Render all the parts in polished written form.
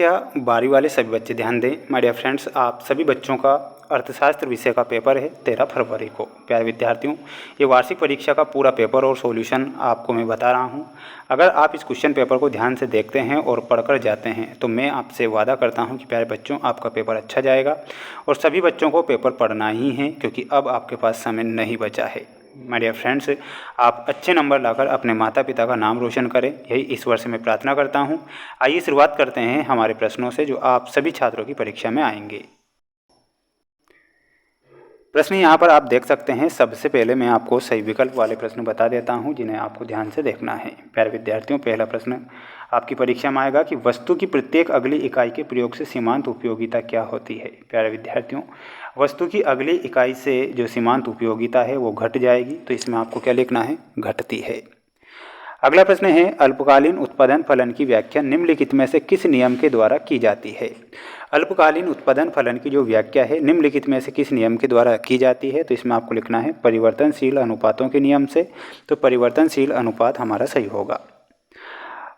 कक्षा 12वीं वाले सभी बच्चे ध्यान दें। माय डियर फ्रेंड्स, आप सभी बच्चों का अर्थशास्त्र विषय का पेपर है 13 फरवरी को। प्यारे विद्यार्थियों, ये वार्षिक परीक्षा का पूरा पेपर और सॉल्यूशन आपको मैं बता रहा हूँ। अगर आप इस क्वेश्चन पेपर को ध्यान से देखते हैं और पढ़कर जाते हैं तो मैं आपसे वादा करता हूँ कि प्यारे बच्चों, आपका पेपर अच्छा जाएगा। और सभी बच्चों को पेपर पढ़ना ही है, क्योंकि अब आपके पास समय नहीं बचा है। माय डियर फ्रेंड्स, आप अच्छे नंबर लाकर अपने माता पिता का नाम रोशन करें, यही इस वर्ष में प्रार्थना करता हूं। आइए शुरुआत करते हैं हमारे प्रश्नों से, जो आप सभी छात्रों की परीक्षा में आएंगे। प्रश्न यहाँ पर आप देख सकते हैं। सबसे पहले मैं आपको सही विकल्प वाले प्रश्न बता देता हूँ, जिन्हें आपको ध्यान से देखना है। प्यारे विद्यार्थियों, पहला प्रश्न आपकी परीक्षा में आएगा कि वस्तु की प्रत्येक अगली इकाई के प्रयोग से सीमांत उपयोगिता क्या होती है। प्यारे विद्यार्थियों, वस्तु की अगली इकाई से जो सीमांत उपयोगिता है वो घट जाएगी, तो इसमें आपको क्या लिखना है? घटती है। अगला प्रश्न है, अल्पकालीन उत्पादन फलन की व्याख्या निम्नलिखित में से किस नियम के द्वारा की जाती है। अल्पकालीन उत्पादन फलन की जो व्याख्या है निम्नलिखित में से किस नियम के द्वारा की जाती है, तो इसमें आपको लिखना है परिवर्तनशील अनुपातों के नियम से। तो परिवर्तनशील अनुपात हमारा सही होगा।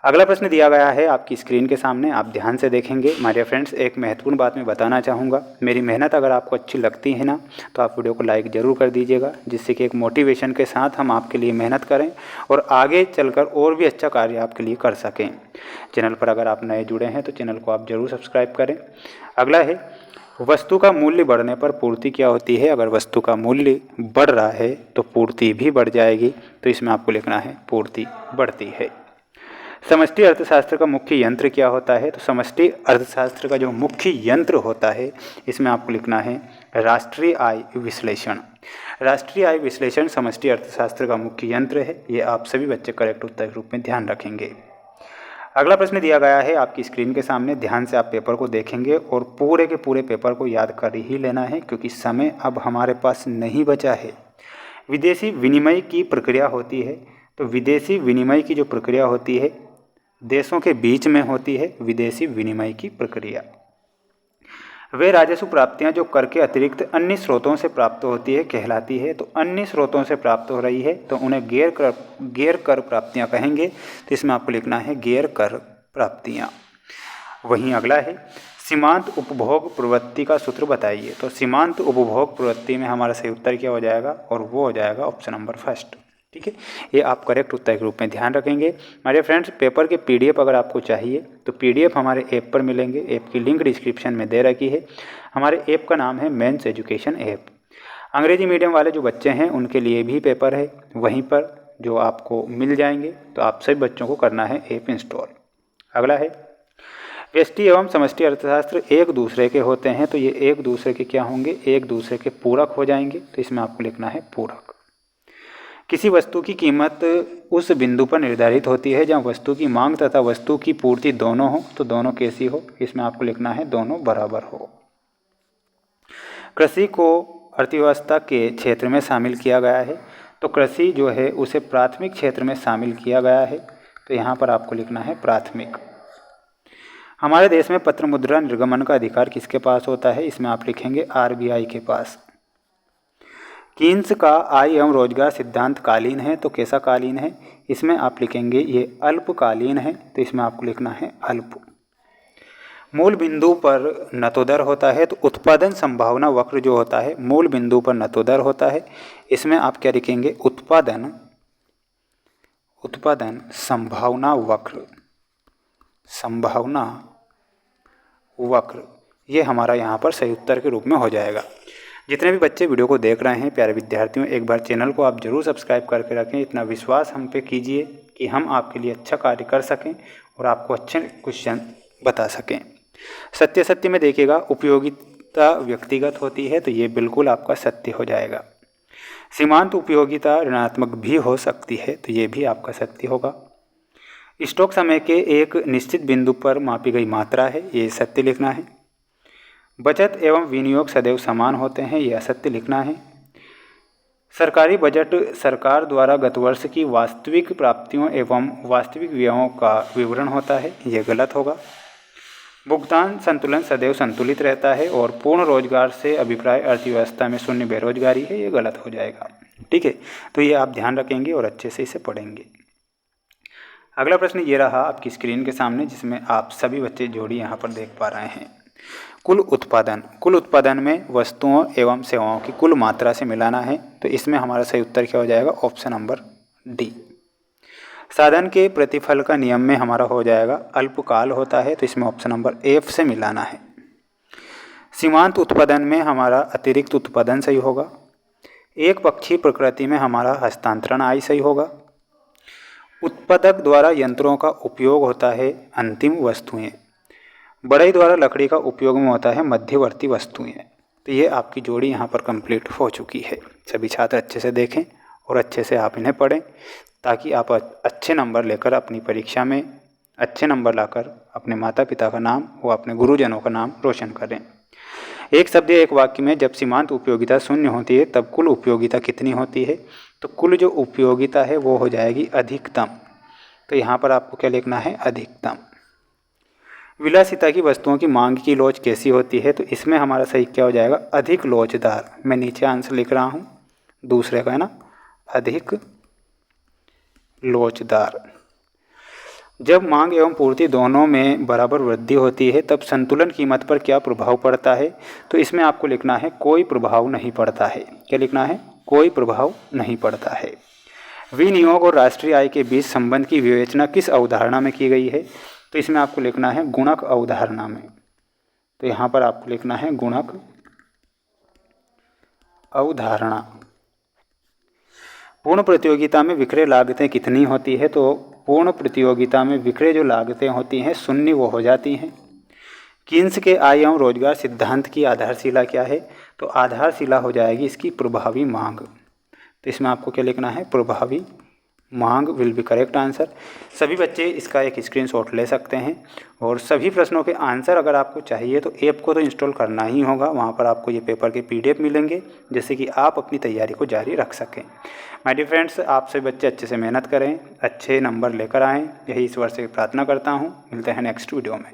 अगला प्रश्न दिया गया है आपकी स्क्रीन के सामने, आप ध्यान से देखेंगे। माय डियर फ्रेंड्स, एक महत्वपूर्ण बात मैं बताना चाहूँगा। मेरी मेहनत अगर आपको अच्छी लगती है ना, तो आप वीडियो को लाइक ज़रूर कर दीजिएगा, जिससे कि एक मोटिवेशन के साथ हम आपके लिए मेहनत करें और आगे चलकर और भी अच्छा कार्य आपके लिए कर सकें। चैनल पर अगर आप नए जुड़े हैं तो चैनल को आप ज़रूर सब्सक्राइब करें। अगला है, वस्तु का मूल्य बढ़ने पर पूर्ति क्या होती है। अगर वस्तु का मूल्य बढ़ रहा है तो पूर्ति भी बढ़ जाएगी, तो इसमें आपको लिखना है पूर्ति बढ़ती है। समष्टि अर्थशास्त्र का मुख्य यंत्र क्या होता है। तो समष्टि अर्थशास्त्र का जो मुख्य यंत्र होता है, इसमें आपको लिखना है राष्ट्रीय आय विश्लेषण। राष्ट्रीय आय विश्लेषण समष्टि अर्थशास्त्र का मुख्य यंत्र है। ये आप सभी बच्चे करेक्ट उत्तर के रूप में ध्यान रखेंगे। अगला प्रश्न दिया गया है आपकी स्क्रीन के सामने, ध्यान से आप पेपर को देखेंगे और पूरे के पूरे पेपर को याद कर ही लेना है, क्योंकि समय अब हमारे पास नहीं बचा है। विदेशी विनिमय की प्रक्रिया होती है, तो विदेशी विनिमय की जो प्रक्रिया होती है देशों के बीच में होती है। विदेशी विनिमय की प्रक्रिया वे राजस्व प्राप्तियां जो कर के अतिरिक्त अन्य स्रोतों से प्राप्त होती है कहलाती है। तो अन्य स्रोतों से प्राप्त हो रही है तो उन्हें गैर कर प्राप्तियां कहेंगे। तो इसमें आपको लिखना है गैर कर प्राप्तियां। वहीं अगला है, सीमांत उपभोग प्रवृत्ति का सूत्र बताइए। तो सीमांत उपभोग प्रवृत्ति में हमारा सही उत्तर क्या हो जाएगा, और वो हो जाएगा ऑप्शन नंबर फर्स्ट। ठीक है, ये आप करेक्ट उत्तर के रूप में ध्यान रखेंगे। हमारे फ्रेंड्स, पेपर के पीडीएफ अगर आपको चाहिए तो पीडीएफ हमारे ऐप पर मिलेंगे। ऐप की लिंक डिस्क्रिप्शन में दे रखी है। हमारे ऐप का नाम है मेंस एजुकेशन ऐप। अंग्रेजी मीडियम वाले जो बच्चे हैं उनके लिए भी पेपर है, वहीं पर जो आपको मिल जाएंगे। तो आप सभी बच्चों को करना है ऐप इंस्टॉल। अगला है, व्यष्टि एवं समष्टि अर्थशास्त्र एक दूसरे के होते हैं, तो ये एक दूसरे के क्या होंगे, एक दूसरे के पूरक हो जाएंगे। तो इसमें आपको लिखना है पूरक। किसी वस्तु की कीमत उस बिंदु पर निर्धारित होती है जहाँ वस्तु की मांग तथा वस्तु की पूर्ति दोनों हो। तो दोनों कैसी हो, इसमें आपको लिखना है दोनों बराबर हो। कृषि को अर्थव्यवस्था के क्षेत्र में शामिल किया गया है, तो कृषि जो है उसे प्राथमिक क्षेत्र में शामिल किया गया है। तो यहाँ पर आपको लिखना है प्राथमिक। हमारे देश में पत्र मुद्रा निर्गमन का अधिकार किसके पास होता है, इसमें आप लिखेंगे आरबीआई के पास। कीन्स का आय एवं रोजगार सिद्धांत कालीन है, तो कैसा कालीन है, इसमें आप लिखेंगे ये अल्पकालीन है। तो इसमें आपको लिखना है अल्प। मूल बिंदु पर नतोदर होता है, तो उत्पादन संभावना वक्र जो होता है मूल बिंदु पर नतोदर होता है। इसमें आप क्या लिखेंगे, उत्पादन संभावना वक्र। ये हमारा यहाँ पर सही उत्तर के रूप में हो जाएगा। जितने भी बच्चे वीडियो को देख रहे हैं प्यारे विद्यार्थियों, एक बार चैनल को आप जरूर सब्सक्राइब करके रखें। इतना विश्वास हम पे कीजिए कि हम आपके लिए अच्छा कार्य कर सकें और आपको अच्छे क्वेश्चन बता सकें। सत्य में देखिएगा, उपयोगिता व्यक्तिगत होती है, तो ये बिल्कुल आपका सत्य हो जाएगा। सीमांत उपयोगिता ऋणात्मक भी हो सकती है, तो ये भी आपका सत्य होगा। स्टॉक समय के एक निश्चित बिंदु पर मापी गई मात्रा है, ये सत्य लिखना है। बचत एवं विनियोग सदैव समान होते हैं, यह असत्य लिखना है। सरकारी बजट सरकार द्वारा गत वर्ष की वास्तविक प्राप्तियों एवं वास्तविक व्ययों का विवरण होता है, यह गलत होगा। भुगतान संतुलन सदैव संतुलित रहता है और पूर्ण रोजगार से अभिप्राय अर्थव्यवस्था में शून्य बेरोजगारी है, ये गलत हो जाएगा। ठीक है, तो ये आप ध्यान रखेंगे और अच्छे से इसे पढ़ेंगे। अगला प्रश्न ये रहा आपकी स्क्रीन के सामने, जिसमें आप सभी बच्चे जोड़ी यहाँ पर देख पा रहे हैं। कुल उत्पादन में वस्तुओं एवं सेवाओं की कुल मात्रा से मिलाना है, तो इसमें हमारा सही उत्तर क्या हो जाएगा? Option number D. साधन के प्रतिफल का नियम में हमारा हो जाएगा अल्पकाल होता है, तो इसमें ऑप्शन नंबर एफ से मिलाना है। सीमांत उत्पादन में हमारा अतिरिक्त उत्पादन सही होगा। एक पक्षीय प्रकृति में हमारा हस्तांतरण आई सही होगा। उत्पादक द्वारा यंत्रों का उपयोग होता है अंतिम वस्तुएं। बढ़ई द्वारा लकड़ी का उपयोग में होता है मध्यवर्ती वस्तुएं। तो ये आपकी जोड़ी यहाँ पर कंप्लीट हो चुकी है। सभी छात्र अच्छे से देखें और अच्छे से आप इन्हें पढ़ें, ताकि आप अच्छे नंबर लेकर अपनी परीक्षा में अच्छे नंबर लाकर अपने माता पिता का नाम व अपने गुरुजनों का नाम रोशन करें। एक शब्द या एक वाक्य में जब सीमांत उपयोगिता शून्य होती है तब कुल उपयोगिता कितनी होती है? तो कुल जो उपयोगिता है वो हो जाएगी अधिकतम। तो यहाँ पर आपको क्या लिखना है? अधिकतम। विलासिता की वस्तुओं की मांग की लोच कैसी होती है? तो इसमें हमारा सही क्या हो जाएगा? अधिक लोचदार। मैं नीचे आंसर लिख रहा हूँ दूसरे का, है ना, अधिक लोचदार। जब मांग एवं पूर्ति दोनों में बराबर वृद्धि होती है तब संतुलन कीमत पर क्या प्रभाव पड़ता है? तो इसमें आपको लिखना है कोई प्रभाव नहीं पड़ता है। क्या लिखना है? कोई प्रभाव नहीं पड़ता है। विनियोग और राष्ट्रीय आय के बीच संबंध की विवेचना किस अवधारणा में की गई है? तो इसमें आपको लिखना है गुणक अवधारणा में। तो यहाँ पर आपको लिखना है गुणक अवधारणा। पूर्ण प्रतियोगिता में विक्रय लागतें कितनी होती है? तो पूर्ण प्रतियोगिता में विक्रय जो लागतें होती हैं शून्य वो हो जाती हैं। कीन्स के आय एवं रोजगार सिद्धांत की आधारशिला क्या है? तो आधारशिला हो जाएगी इसकी प्रभावी मांग। तो इसमें आपको क्या लिखना है? प्रभावी मांग विल बी करेक्ट आंसर। सभी बच्चे इसका एक स्क्रीनशॉट ले सकते हैं और सभी प्रश्नों के आंसर अगर आपको चाहिए तो ऐप को तो इंस्टॉल करना ही होगा। वहाँ पर आपको ये पेपर के PDF मिलेंगे, जिससे कि आप अपनी तैयारी को जारी रख सकें। माय डियर फ्रेंड्स, आप सभी बच्चे अच्छे से मेहनत करें, अच्छे नंबर लेकर आएँ, यही ईश्वर से प्रार्थना करता हूँ। मिलते हैं नेक्स्ट वीडियो में।